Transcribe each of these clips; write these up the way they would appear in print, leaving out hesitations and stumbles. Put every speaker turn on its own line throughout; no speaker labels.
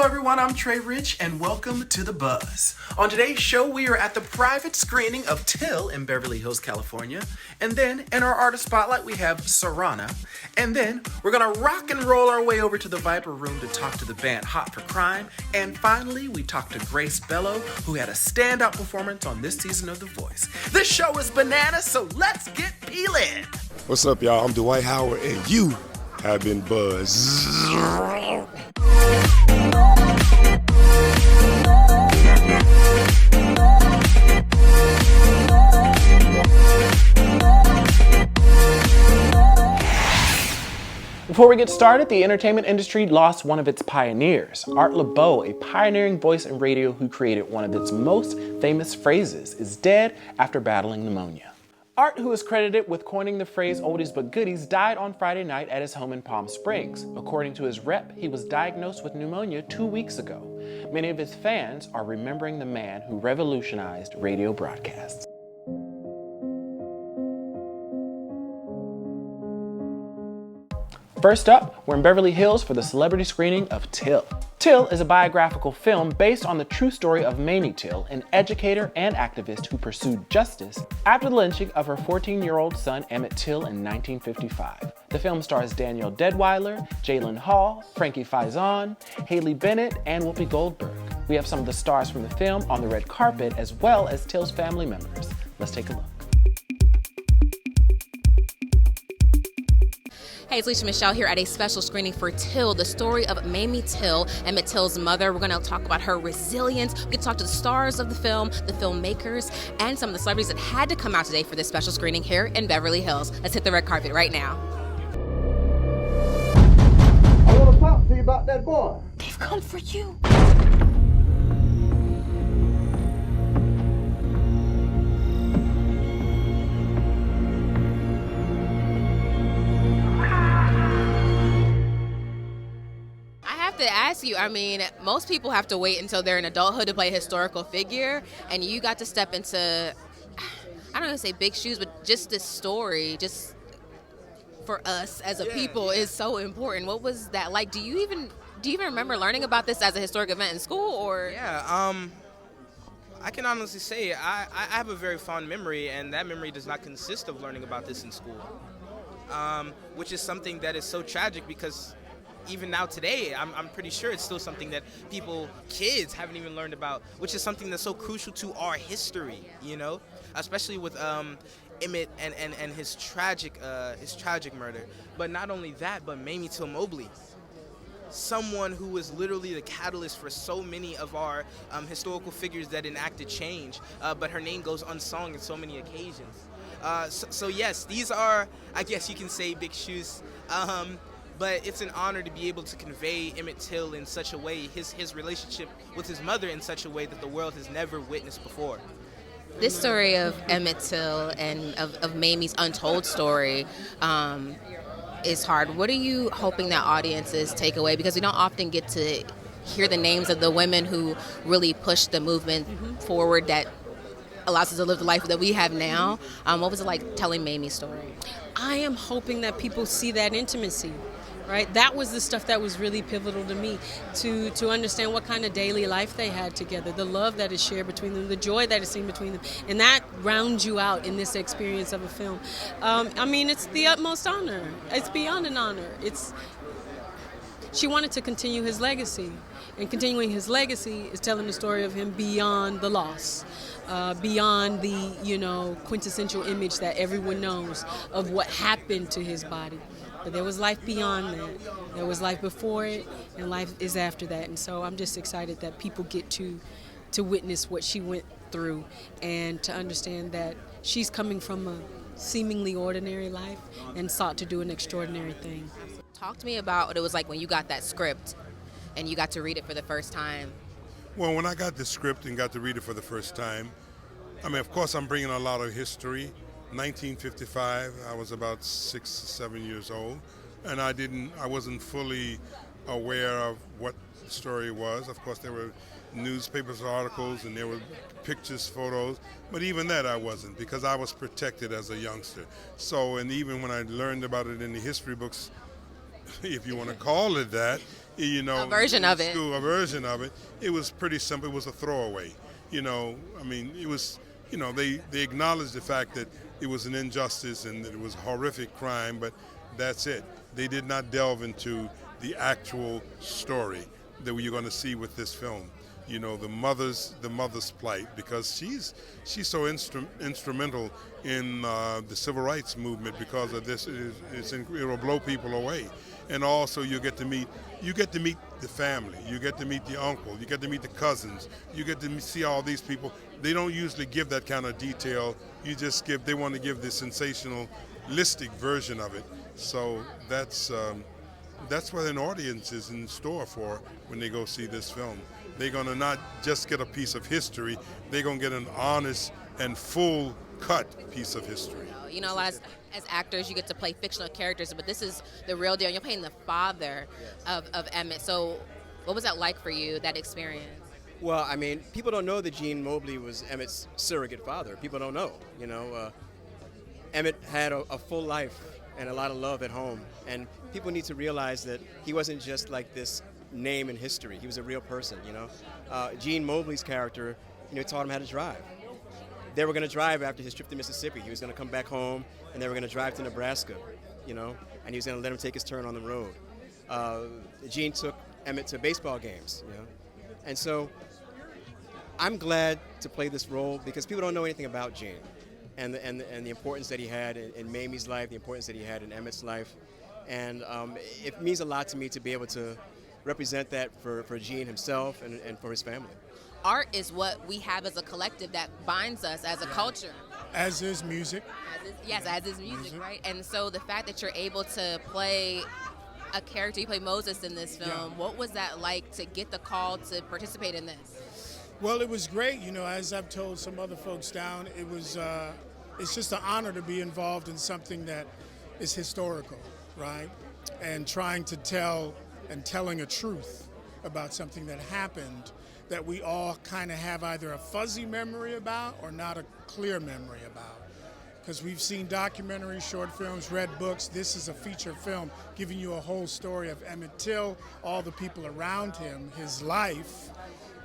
Hello everyone, I'm Trey Rich and welcome to The Buzz. On today's show, we are at the private screening of Till in Beverly Hills, California. And then in our artist spotlight, we have Sorana. And then we're gonna rock and roll our way over to the Viper Room to talk to the band Hot for Crime. And finally, we talk to Bello, who had a standout performance on this season of The Voice. This show is bananas, so let's get peeling.
What's up, y'all? I'm Dwight Howard, and you have been buzzed.
Before we get started, the entertainment industry lost one of its pioneers. Art Laboe, a pioneering voice in radio who created one of its most famous phrases, is dead after battling pneumonia. Art, who is credited with coining the phrase oldies but goodies, died on Friday night at his home in Palm Springs. According to his rep, he was diagnosed with pneumonia 2 weeks ago. Many of his fans are remembering the man who revolutionized radio broadcasts. First up, we're in Beverly Hills for the celebrity screening of Till. Till is a biographical film based on the true story of Mamie Till, an educator and activist who pursued justice after the lynching of her 14-year-old son Emmett Till in 1955. The film stars Danielle Deadwyler, Jalen Hall, Frankie Faison, Haley Bennett, and Whoopi Goldberg. We have some of the stars from the film on the red carpet as well as Till's family members. Let's take a look.
Hey, it's Alicia Michelle here at a special screening for Till, the story of Mamie Till, Emmett Till's mother. We're going to talk about her resilience. We can talk to the stars of the film, the filmmakers, and some of the celebrities that had to come out today for this special screening here in Beverly Hills. Let's hit the red carpet right now.
I want to talk to you about that boy.
They've come for you. To ask you, I mean, most people have to wait until they're in adulthood to play a historical figure, and you got to step into, I don't want to say big shoes, but just this story, just for us as a people, is so important. What was that like? Do you even remember learning about this as a historic event in school, or?
Yeah, I can honestly say I have a very fond memory, and that memory does not consist of learning about this in school, which is something that is so tragic because even now today, I'm pretty sure it's still something that kids haven't even learned about, which is something that's so crucial to our history, you know, especially with Emmett and his tragic murder. But not only that, but Mamie Till Mobley, someone who was literally the catalyst for so many of our historical figures that enacted change, but her name goes unsung in so many occasions. So yes, these are, I guess you can say, big shoes. But it's an honor to be able to convey Emmett Till in such a way, his relationship with his mother in such a way that the world has never witnessed before.
This story of Emmett Till and of Mamie's untold story is hard. What are you hoping that audiences take away? Because we don't often get to hear the names of the women who really pushed the movement forward that allows us to live the life that we have now. What was it like telling Mamie's story?
I am hoping that people see that intimacy. Right, that was the stuff that was really pivotal to me, to understand what kind of daily life they had together, the love that is shared between them, the joy that is seen between them, and that rounds you out in this experience of a film. I mean, it's the utmost honor. It's beyond an honor. She wanted to continue his legacy, and continuing his legacy is telling the story of him beyond the loss. Beyond the, quintessential image that everyone knows of what happened to his body. But there was life beyond that. There was life before it, and life is after that. And so I'm just excited that people get to witness what she went through and to understand that she's coming from a seemingly ordinary life and sought to do an extraordinary thing.
Talk to me about what it was like when you got that script and you got to read it for the first time.
Well, when I got the script and got to read it for the first time, I mean, of course, I'm bringing a lot of history. 1955, I was about 6 or 7 years old, and I wasn't fully aware of what the story was. Of course, there were newspapers articles and there were pictures, photos, but even that I wasn't, because I was protected as a youngster. So, and even when I learned about it in the history books, if you want to call it that, A
version of it.
A version of it. It was pretty simple. It was a throwaway. I mean, it was, they acknowledged the fact that it was an injustice and that it was a horrific crime, but that's it. They did not delve into the actual story that you're going to see with this film. The mother's plight, because she's so instrumental in the civil rights movement because of this. It will blow people away, and also you get to meet the family, you get to meet the uncle, you get to meet the cousins, you get to see all these people. They don't usually give that kind of detail. They want to give the sensationalistic version of it. So that's what an audience is in store for when they go see this film. They're going to not just get a piece of history, they're going to get an honest and full cut piece of history.
As actors, you get to play fictional characters, but this is the real deal. You're playing the father of Emmett. So what was that like for you, that experience?
Well, I mean, people don't know that Gene Mobley was Emmett's surrogate father. People don't know. Emmett had a full life and a lot of love at home. And people need to realize that he wasn't just like this name in history. He was a real person, Gene Mobley's character, taught him how to drive. They were going to drive after his trip to Mississippi. He was going to come back home, and they were going to drive to Nebraska, and he was going to let him take his turn on the road. Gene took Emmett to baseball games, And so I'm glad to play this role because people don't know anything about Gene and the importance that he had in Mamie's life, the importance that he had in Emmett's life. And it means a lot to me to be able to represent that for Gene himself and for his family.
Art is what we have as a collective that binds us as a culture.
As is music.
As is music, right? And so the fact that you're able to play a character, you play Moses in this film, what was that like to get the call to participate in this?
Well, it was great. As I've told some other folks down, it's just an honor to be involved in something that is historical, right? And trying to telling a truth about something that happened that we all kind of have either a fuzzy memory about or not a clear memory about. Because we've seen documentaries, short films, read books. This is a feature film giving you a whole story of Emmett Till, all the people around him, his life.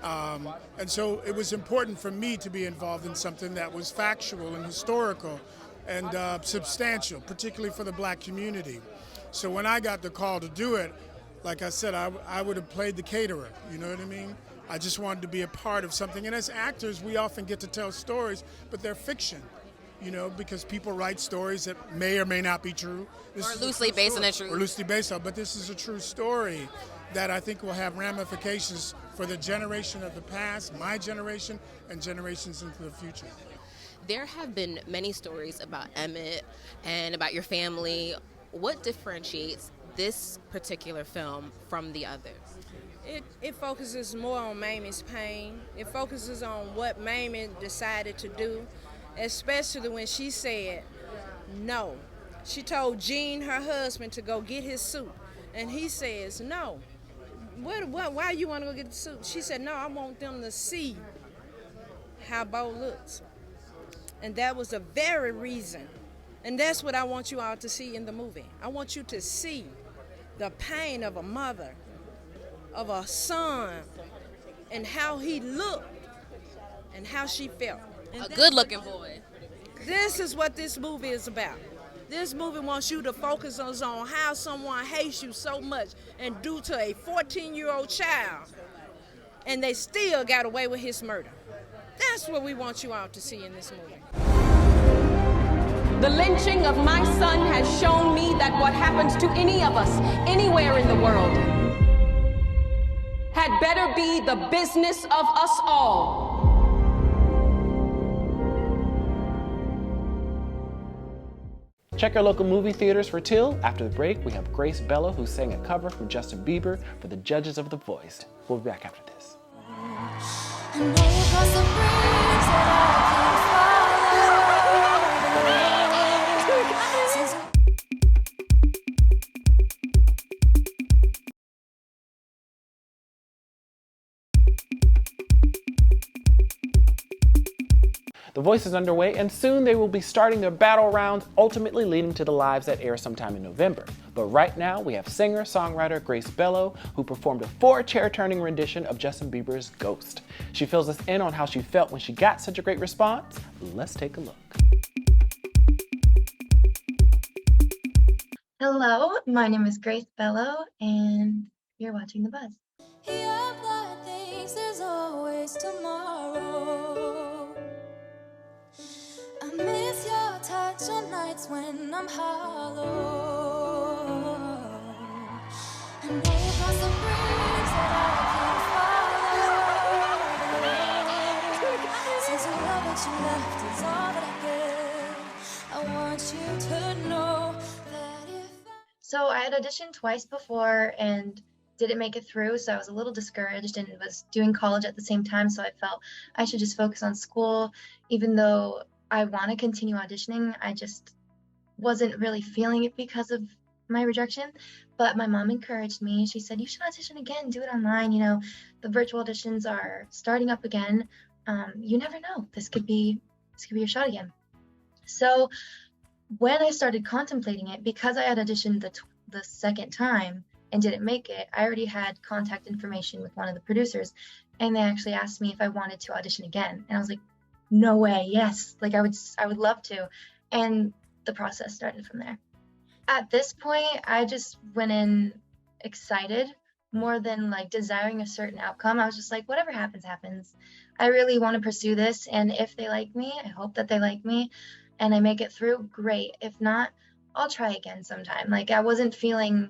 And so it was important for me to be involved in something that was factual and historical and substantial, particularly for the black community. So when I got the call to do it, like I said, I would have played the caterer, you know what I mean? I just wanted to be a part of something. And as actors, we often get to tell stories, but they're fiction, because people write stories that may or may not be true.
Or loosely based on the truth.
Or loosely based on, but this is a true story that I think will have ramifications for the generation of the past, my generation, and generations into the future.
There have been many stories about Emmett and about your family. What differentiates this particular film from the others?
It focuses more on Mamie's pain. It focuses on what Mamie decided to do, especially when she said no. She told Gene, her husband, to go get his suit, and he says no. Why you want to go get the suit? She said, no, I want them to see how Bo looks. And that was the very reason. And that's what I want you all to see in the movie. I want you to see the pain of a mother, of a son, and how he looked and how she felt. And
a good-looking boy.
This is what this movie is about. This movie wants you to focus on how someone hates you so much and do to a 14-year-old child, and they still got away with his murder. That's what we want you all to see in this movie.
The lynching of my son has shown me that what happens to any of us, anywhere in the world, had better be the business of us all.
Check our local movie theaters for Till. After the break, we have Grace Bello, who sang a cover from Justin Bieber for the judges of The Voice. We'll be back after this. The Voice is underway, and soon they will be starting their battle rounds, ultimately leading to the lives that air sometime in November. But right now, we have singer-songwriter Grace Bello, who performed a 4-chair-turning rendition of Justin Bieber's Ghost. She fills us in on how she felt when she got such a great response. Let's take a look.
Hello, my name is Grace Bello, and you're watching The Buzz.
There's always tomorrow. I miss your touch on nights when I'm hollow. I know you've got some dreams that I can't follow. Since the love that you left is all that I get, I want you to know that if
So I had auditioned twice before and didn't make it through, so I was a little discouraged and was doing college at the same time, so I felt I should just focus on school. Even though I want to continue auditioning, I just wasn't really feeling it because of my rejection. But my mom encouraged me. She said, you should audition again, do it online. You know, the virtual auditions are starting up again. You never know. This could be your shot again. So when I started contemplating it, because I had auditioned the second time and didn't make it, I already had contact information with one of the producers, and they actually asked me if I wanted to audition again. And I was like, no way, yes, like I would love to. And the process started from there. At this point, I just went in excited more than like desiring a certain outcome. I was just like, whatever happens, happens. I really want to pursue this, and if they like me, I hope that they like me and I make it through, great. If not, I'll try again sometime. Like I wasn't feeling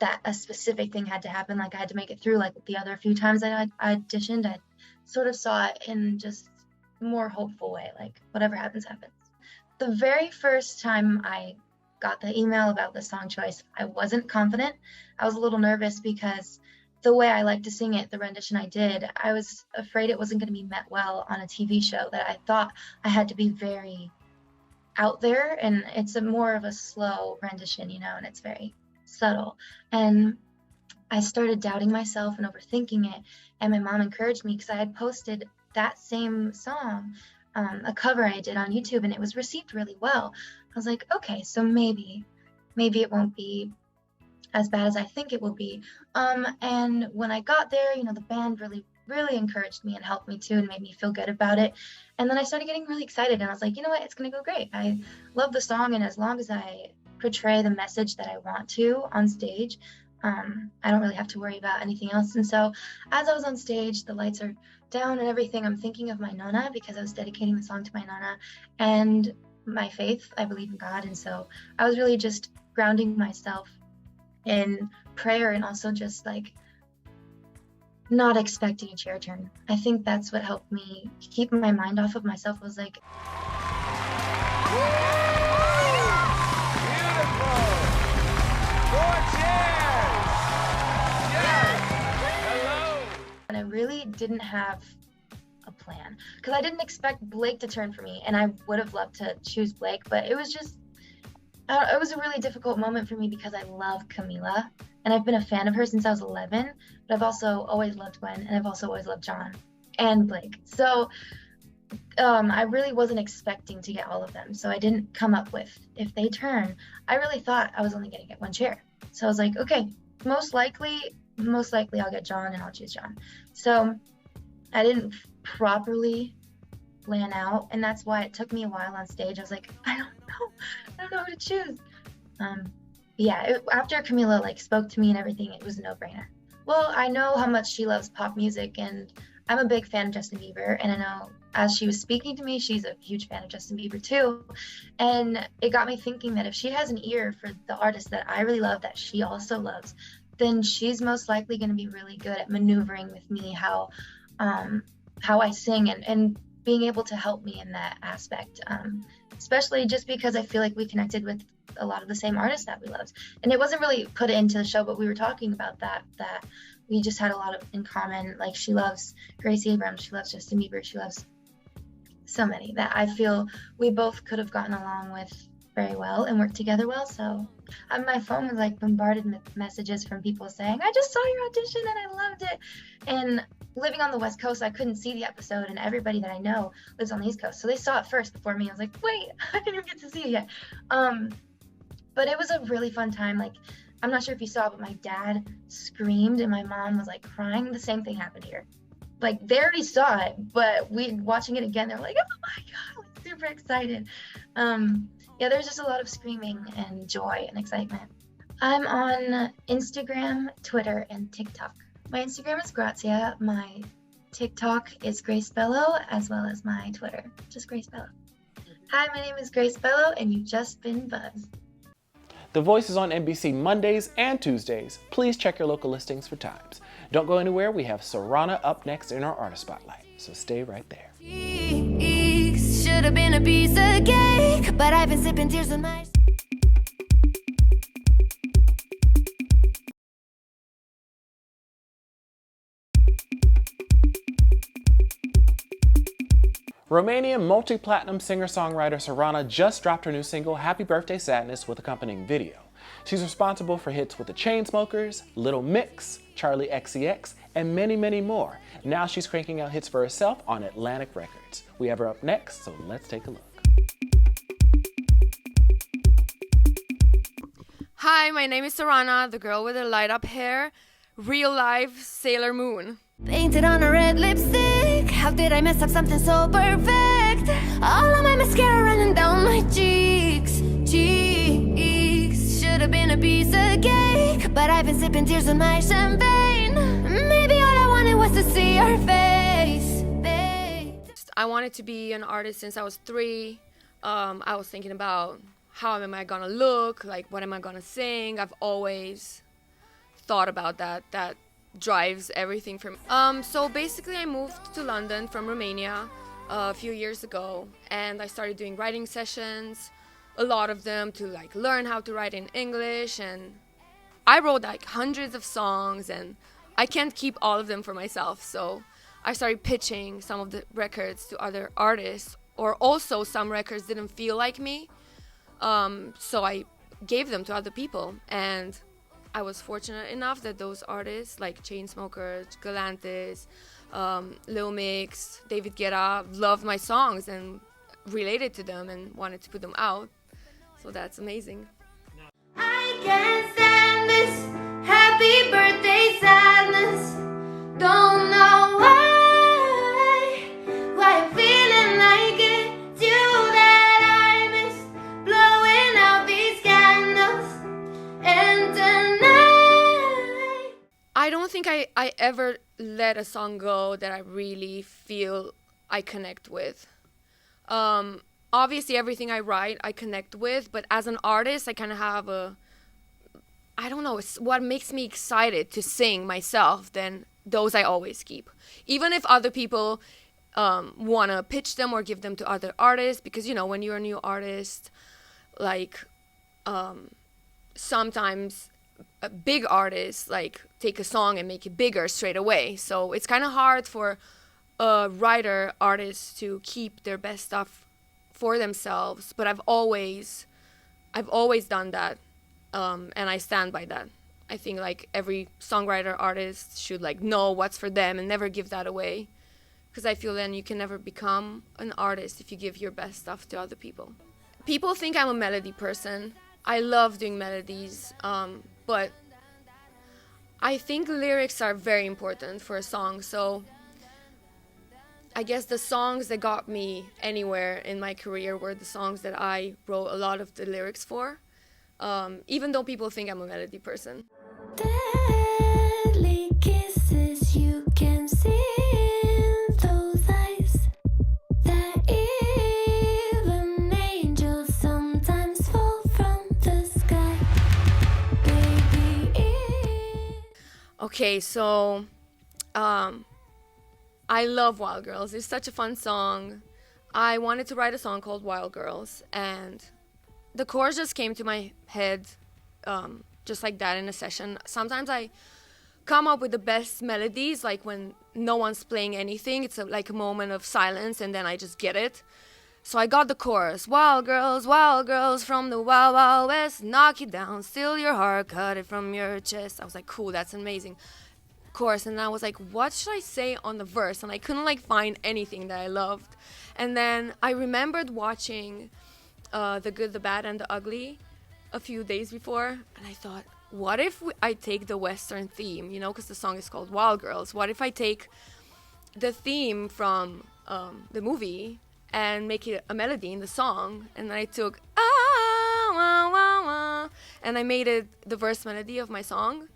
that a specific thing had to happen, like I had to make it through. Like the other few times that I auditioned, I sort of saw it in just a more hopeful way, like whatever happens, happens. The very first time I got the email about the song choice, I wasn't confident. I was a little nervous because the way I like to sing it, the rendition I did, I was afraid it wasn't going to be met well on a TV show, that I thought I had to be very out there, and it's more of a slow rendition, you know, and it's very subtle. And I started doubting myself and overthinking it, and my mom encouraged me because I had posted that same song, a cover I did on YouTube, and it was received really well. I was like, okay, so maybe it won't be as bad as I think it will be. And when I got there, you know, the band really encouraged me and helped me too and made me feel good about it. And then I started getting really excited, and I was like, you know what, it's gonna go great. I love the song, and as long as I portray the message that I want to on stage, I don't really have to worry about anything else. And so as I was on stage, the lights are down and everything, I'm thinking of my Nona, because I was dedicating the song to my Nona and my faith. I believe in God, and so I was really just grounding myself in prayer, and also just like not expecting a chair turn. I think that's what helped me keep my mind off of myself. I was like, and I really didn't have a plan, because I didn't expect Blake to turn for me, and I would have loved to choose Blake, but it was just, it was a really difficult moment for me because I love Camila, and I've been a fan of her since I was 11, but I've also always loved Gwen, and I've also always loved John and Blake. So I really wasn't expecting to get all of them, so I didn't come up with, if they turn, I really thought I was only going to get one chair. So I was like, okay, most likely I'll get John, and I'll choose John. So I didn't properly plan out, and that's why it took me a while on stage. I was like, I don't know who to choose. After Camila like spoke to me and everything, it was a no-brainer. Well, I know how much she loves pop music, and I'm a big fan of Justin Bieber, and I know as she was speaking to me, she's a huge fan of Justin Bieber too. And it got me thinking that if she has an ear for the artist that I really love, that she also loves, then she's most likely going to be really good at maneuvering with me how I sing, and being able to help me in that aspect, especially just because I feel like we connected with a lot of the same artists that we loved. And it wasn't really put into the show, but we were talking about that we just had a lot of in common. Like, she loves Gracie Abrams, she loves Justin Bieber, she loves so many that I feel we both could have gotten along with very well and worked together well. So my phone was like bombarded with messages from people saying, I just saw your audition and I loved it. And living on the West Coast, I couldn't see the episode, and everybody that I know lives on the East Coast, so they saw it first before me. I was like, wait, I didn't even get to see it yet. But it was a really fun time. Like, I'm not sure if you saw, but my dad screamed and my mom was like crying. The same thing happened here. Like, they already saw it, but watching it again, they were like, oh my God, like, super excited. Yeah, there's just a lot of screaming and joy and excitement. I'm on Instagram, Twitter, and TikTok. My Instagram is Grazia. My TikTok is Grace Bello, as well as my Twitter, just Grace Bello. Hi, my name is Grace Bello, and you've just been buzzed.
The Voice is on NBC Mondays and Tuesdays. Please check your local listings for times. Don't go anywhere. We have Sorana up next in our Artist Spotlight, so stay right there.
Should have been a piece of cake, but I've been sipping tears in my...
Romanian multi-platinum singer-songwriter Serana just dropped her new single, Happy Birthday Sadness, with accompanying video. She's responsible for hits with the Chainsmokers, Little Mix, Charlie XCX, and many, many more. Now she's cranking out hits for herself on Atlantic Records. We have her up next, so let's take a look.
Hi, my name is Sorana, the girl with the light up hair, real life Sailor Moon.
Painted on a red lipstick. How did I mess up something so perfect? All of my mascara running down my cheeks. Should have been a piece of cake, but I've been sipping tears in my champagne. Maybe all I wanted was to see your face, babe.
I wanted to be an artist since I was 3. I was thinking about how am I gonna look, like what am I gonna sing. I've always thought about that. That drives everything for me. So basically I moved to London from Romania a few years ago, and I started doing writing sessions, a lot of them to like learn how to write in English, and I wrote like hundreds of songs and I can't keep all of them for myself, so I started pitching some of the records to other artists, or also some records didn't feel like me, so I gave them to other people, and I was fortunate enough that those artists like Chainsmokers, Galantis, Lil Mix, David Guetta loved my songs and related to them and wanted to put them out. So that's amazing.
I can't stand this happy birthday sadness. Don't know why I'm feeling like it's you that I miss. Blowing out these candles and tonight.
I don't think I ever let a song go that I really feel I connect with. Obviously everything I write I connect with, but as an artist I kind of have I don't know, it's what makes me excited to sing myself, then those I always keep. Even if other people want to pitch them or give them to other artists, because you know when you're a new artist, like sometimes big artists like take a song and make it bigger straight away, so it's kind of hard for a writer artist to keep their best stuff for themselves, but I've always done that, and I stand by that. I think like every songwriter artist should like know what's for them and never give that away, because I feel then you can never become an artist if you give your best stuff to other people. People think I'm a melody person. I love doing melodies, but I think lyrics are very important for a song, so I guess the songs that got me anywhere in my career were the songs that I wrote a lot of the lyrics for, even though people think I'm a melody person.
Deadly kisses you can see in those eyes, that even angels sometimes fall from the sky, baby.
Okay, so I love Wild Girls. It's such a fun song. I wanted to write a song called Wild Girls, and the chorus just came to my head just like that in a session. Sometimes I come up with the best melodies, like when no one's playing anything. It's like a moment of silence, and then I just get it. So I got the chorus. Wild girls from the wild, wild west, knock you down, steal your heart, cut it from your chest. I was like, cool, that's amazing. chorus, and I was like, what should I say on the verse? And I couldn't like find anything that I loved. And then I remembered watching The Good, the Bad, and the Ugly a few days before, and I thought, what if I take the Western theme, you know, because the song is called Wild Girls. What if I take the theme from the movie and make it a melody in the song? And then I took wah, wah, wah, and I made it the verse melody of my song.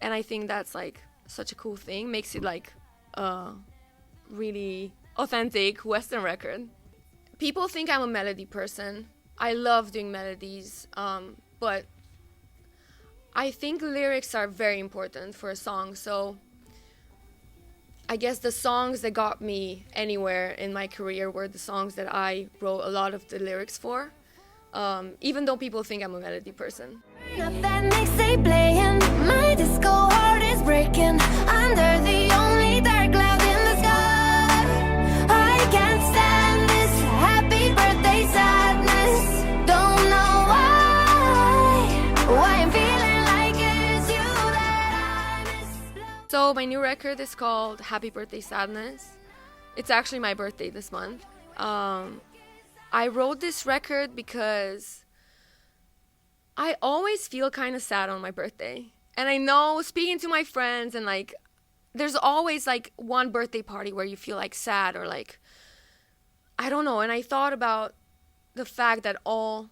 And I think that's like such a cool thing. Makes it like a really authentic Western record. People think I'm a melody person. I love doing melodies, but I think lyrics are very important for a song. So I guess the songs that got me anywhere in my career were the songs that I wrote a lot of the lyrics for, even though people think I'm a melody person.
That mix they playing, my disco heart is breaking under the only dark cloud in the sky. I can't stand this happy birthday sadness. Don't know why I'm feeling like it's you that I miss.
So my new record is called Happy Birthday Sadness. It's actually my birthday this month. I wrote this record because I always feel kind of sad on my birthday. And I know, speaking to my friends, and like, there's always like one birthday party where you feel like sad or like, I don't know. And I thought about the fact that all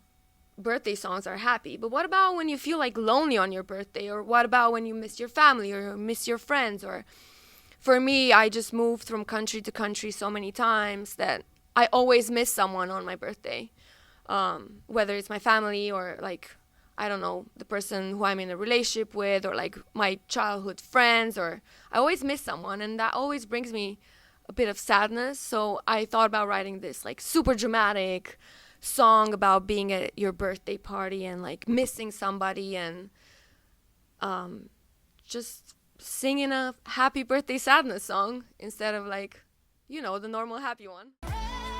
birthday songs are happy. But what about when you feel like lonely on your birthday? Or what about when you miss your family or miss your friends? Or for me, I just moved from country to country so many times that I always miss someone on my birthday. Whether it's my family or like, I don't know, the person who I'm in a relationship with, or like my childhood friends, or I always miss someone, and that always brings me a bit of sadness. So I thought about writing this like super dramatic song about being at your birthday party and like missing somebody, and just singing a happy birthday sadness song instead of like, you know, the normal happy one.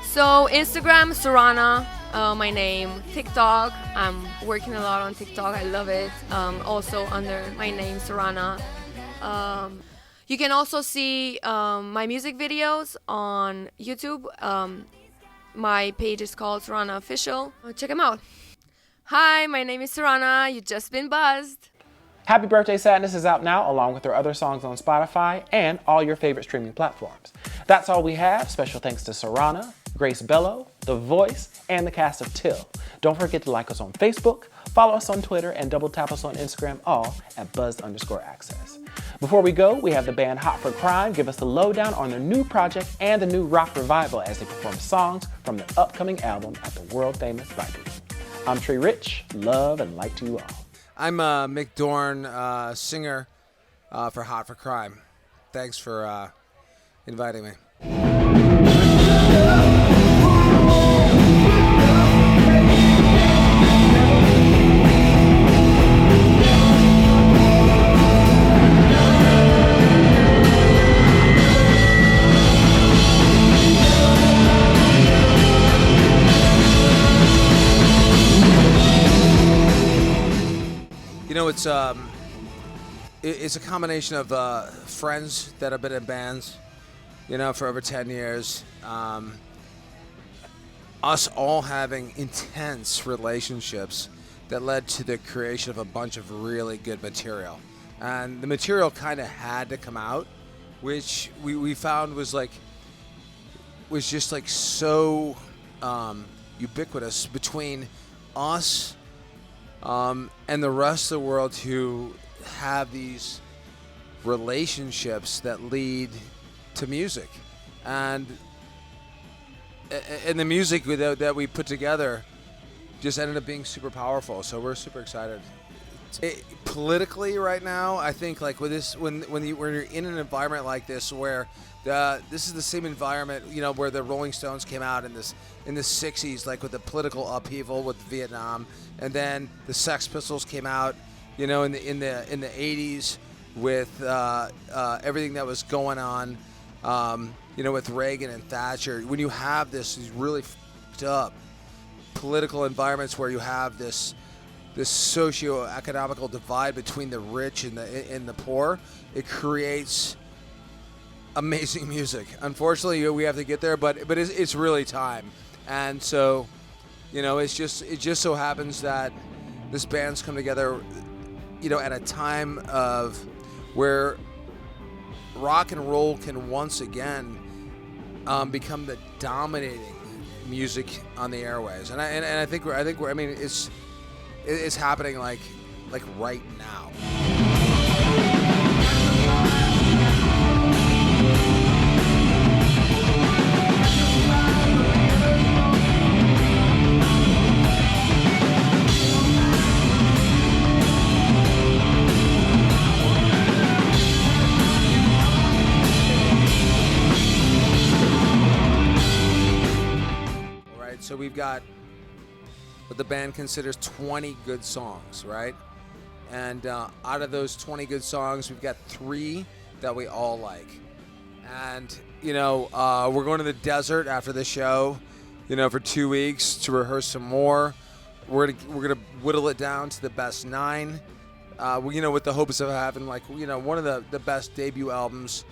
So Instagram, Sorana, my name. TikTok, I'm working a lot on TikTok. I love it. Also under my name, Serana. You can also see my music videos on YouTube. My page is called Sorana Official. Check them out. Hi, my name is Serana. You've just been buzzed.
Happy Birthday Sadness is out now, along with her other songs on Spotify and all your favorite streaming platforms. That's all we have. Special thanks to Sorana, Grace Bello, The Voice, and the cast of Till. Don't forget to like us on Facebook, follow us on Twitter, and double tap us on Instagram, all at buzzed_access. Before we go, we have the band Hot for Crime give us the lowdown on their new project and the new rock revival as they perform songs from their upcoming album at the world-famous Viper. I'm Trey Rich. Love and light to you all.
I'm Mick Dorn, singer for Hot for Crime. Thanks for inviting me. You know, it's a combination of friends that have been in bands, you know, for over 10 years. Us all having intense relationships that led to the creation of a bunch of really good material. And the material kind of had to come out, which we found was just like so ubiquitous between us and the rest of the world who have these relationships that lead to music. And the music that we put together just ended up being super powerful. So we're super excited. Politically right now, I think like with this, when you're in an environment like this where this is the same environment, you know, where the Rolling Stones came out in the 60s, like with the political upheaval with Vietnam, and then the Sex Pistols came out, you know, in the 80s with everything that was going on, you know, with Reagan and Thatcher. When you have these really fucked up political environments where you have this this socio-economical divide between the rich and the poor, it creates amazing music. Unfortunately, we have to get there, but it's really time. And so, it just so happens that this band's come together, at a time of where rock and roll can once again become the dominating music on the airways, and I think it's happening like right now. So we've got what the band considers 20 good songs, right? And out of those 20 good songs, we've got 3 that we all like. And, we're going to the desert after the show, for 2 weeks to rehearse some more. We're gonna whittle it down to the best 9. With the hopes of having one of the best debut albums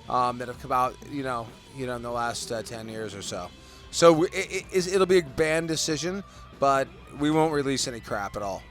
that have come out, in the last 10 years or so. So it'll be a band decision, but we won't release any crap at all.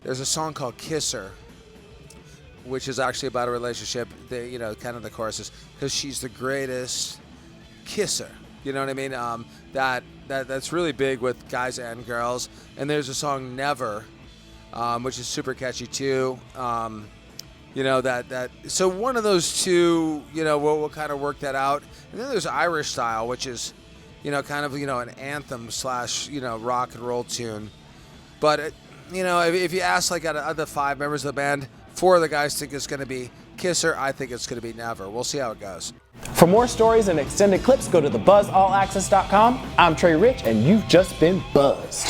There's a song called Kisser, which is actually about a relationship. Kind of the chorus is, because she's the greatest kisser. You know what I mean? That's really big with guys and girls. And there's a song Never, which is super catchy too. So one of those two, we'll kind of work that out. And then there's Irish Style, which is, kind of, an anthem / rock and roll tune. But if you ask out of the 5 members of the band, 4 of the guys think it's going to be Kisser. I think it's going to be Never. We'll see how it goes.
For more stories and extended clips, go to thebuzzallaccess.com. I'm Trey Rich, and you've just been buzzed.